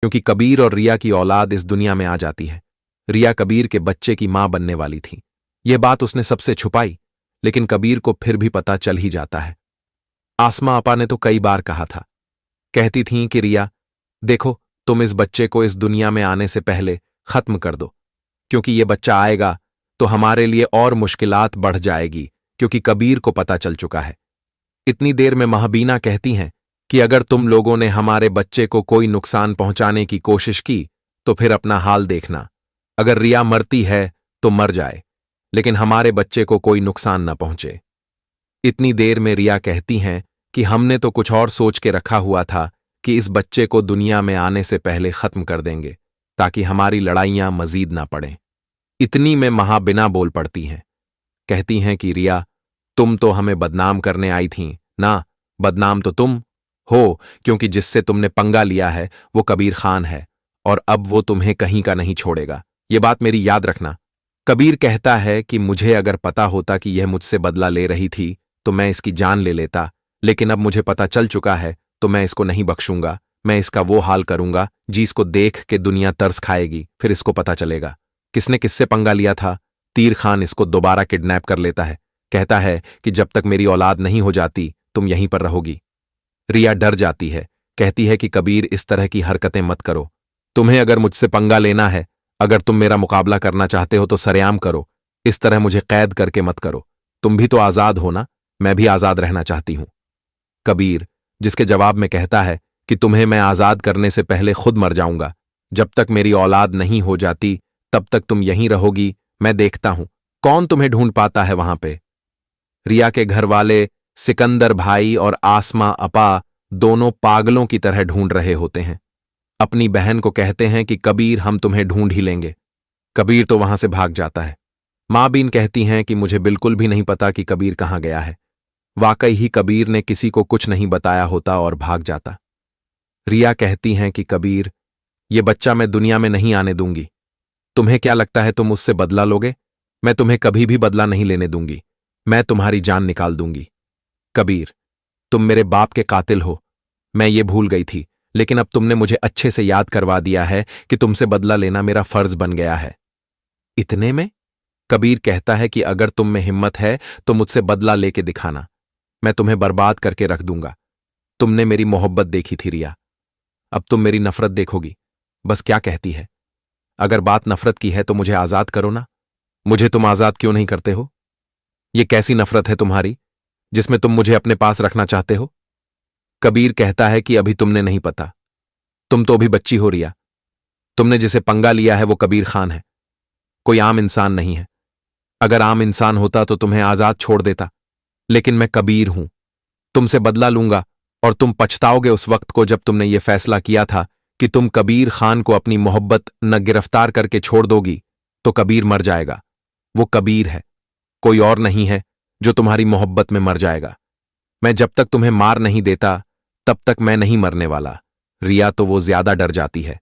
क्योंकि कबीर और रिया की औलाद इस दुनिया में आ जाती है। रिया कबीर के बच्चे की मां बनने वाली थी। यह बात उसने सबसे छुपाई, लेकिन कबीर को फिर भी पता चल ही जाता है। आसमा अपा ने तो कई बार कहा था, कहती थीं कि रिया देखो, तुम इस बच्चे को इस दुनिया में आने से पहले खत्म कर दो, क्योंकि ये बच्चा आएगा तो हमारे लिए और मुश्किलात बढ़ जाएगी, क्योंकि कबीर को पता चल चुका है। इतनी देर में महाबीना कहती हैं कि अगर तुम लोगों ने हमारे बच्चे को कोई नुकसान पहुंचाने की कोशिश की तो फिर अपना हाल देखना। अगर रिया मरती है तो मर जाए, लेकिन हमारे बच्चे को कोई नुकसान न पहुंचे। इतनी देर में रिया कहती हैं कि हमने तो कुछ और सोच के रखा हुआ था कि इस बच्चे को दुनिया में आने से पहले खत्म कर देंगे, ताकि हमारी लड़ाइयां मजीद ना पड़ें। इतनी में महाबिना बोल पड़ती हैं, कहती हैं कि रिया, तुम तो हमें बदनाम करने आई थीं ना, बदनाम तो तुम हो, क्योंकि जिससे तुमने पंगा लिया है वो कबीर खान है, और अब वो तुम्हें कहीं का नहीं छोड़ेगा। ये बात मेरी याद रखना। कबीर कहता है कि मुझे अगर पता होता कि यह मुझसे बदला ले रही थी तो मैं इसकी जान ले लेता, लेकिन अब मुझे पता चल चुका है तो मैं इसको नहीं बख्शूंगा। मैं इसका वो हाल करूंगा जिसको देख के दुनिया तरस खाएगी। फिर इसको पता चलेगा किसने किससे पंगा लिया था। तीर खान इसको दोबारा किडनैप कर लेता है, कहता है कि जब तक मेरी औलाद नहीं हो जाती तुम यहीं पर रहोगी। रिया डर जाती है, कहती है कि कबीर इस तरह की हरकतें मत करो। तुम्हें अगर मुझसे पंगा लेना है, अगर तुम मेरा मुकाबला करना चाहते हो तो सरेआम करो, इस तरह मुझे कैद करके मत करो। तुम भी तो आजाद हो ना, मैं भी आजाद रहना चाहती हूं। कबीर जिसके जवाब में कहता है कि तुम्हें मैं आजाद करने से पहले खुद मर जाऊंगा। जब तक मेरी औलाद नहीं हो जाती तब तक तुम यहीं रहोगी। मैं देखता हूं कौन तुम्हें ढूंढ पाता है वहां पे। रिया के घर वाले सिकंदर भाई और आसमा अपा दोनों पागलों की तरह ढूंढ रहे होते हैं। अपनी बहन को कहते हैं कि कबीर हम तुम्हें ढूंढ ही लेंगे। कबीर तो वहां से भाग जाता है। मां बीन कहती हैं कि मुझे बिल्कुल भी नहीं पता कि कबीर कहां गया है। वाकई ही कबीर ने किसी को कुछ नहीं बताया होता और भाग जाता। रिया कहती हैं कि कबीर, ये बच्चा मैं दुनिया में नहीं आने दूंगी। तुम्हें क्या लगता है तुम उससे बदला लोगे? मैं तुम्हें कभी भी बदला नहीं लेने दूंगी। मैं तुम्हारी जान निकाल दूंगी। कबीर, तुम मेरे बाप के कातिल हो। मैं ये भूल गई थी, लेकिन अब तुमने मुझे अच्छे से याद करवा दिया है कि तुमसे बदला लेना मेरा फर्ज बन गया है। इतने में कबीर कहता है कि अगर तुम में हिम्मत है तो मुझसे बदला लेके दिखाना, मैं तुम्हें बर्बाद करके रख दूंगा। तुमने मेरी मोहब्बत देखी थी रिया, अब तुम मेरी नफरत देखोगी। बस क्या कहती है, अगर बात नफरत की है तो मुझे आजाद करो ना। मुझे तुम आजाद क्यों नहीं करते हो? यह कैसी नफरत है तुम्हारी जिसमें तुम मुझे अपने पास रखना चाहते हो? कबीर कहता है कि अभी तुमने नहीं पता, तुम तो अभी बच्ची हो रिया। तुमने जिसे पंगा लिया है वो कबीर खान है, कोई आम इंसान नहीं है। अगर आम इंसान होता तो तुम्हें आजाद छोड़ देता, लेकिन मैं कबीर हूं। तुमसे बदला लूंगा और तुम पछताओगे उस वक्त को जब तुमने ये फैसला किया था कि तुम कबीर खान को अपनी मोहब्बत न गिरफ्तार करके छोड़ दोगी तो कबीर मर जाएगा। वो कबीर है, कोई और नहीं है जो तुम्हारी मोहब्बत में मर जाएगा। मैं जब तक तुम्हें मार नहीं देता तब तक मैं नहीं मरने वाला। रिया तो वो ज्यादा डर जाती है,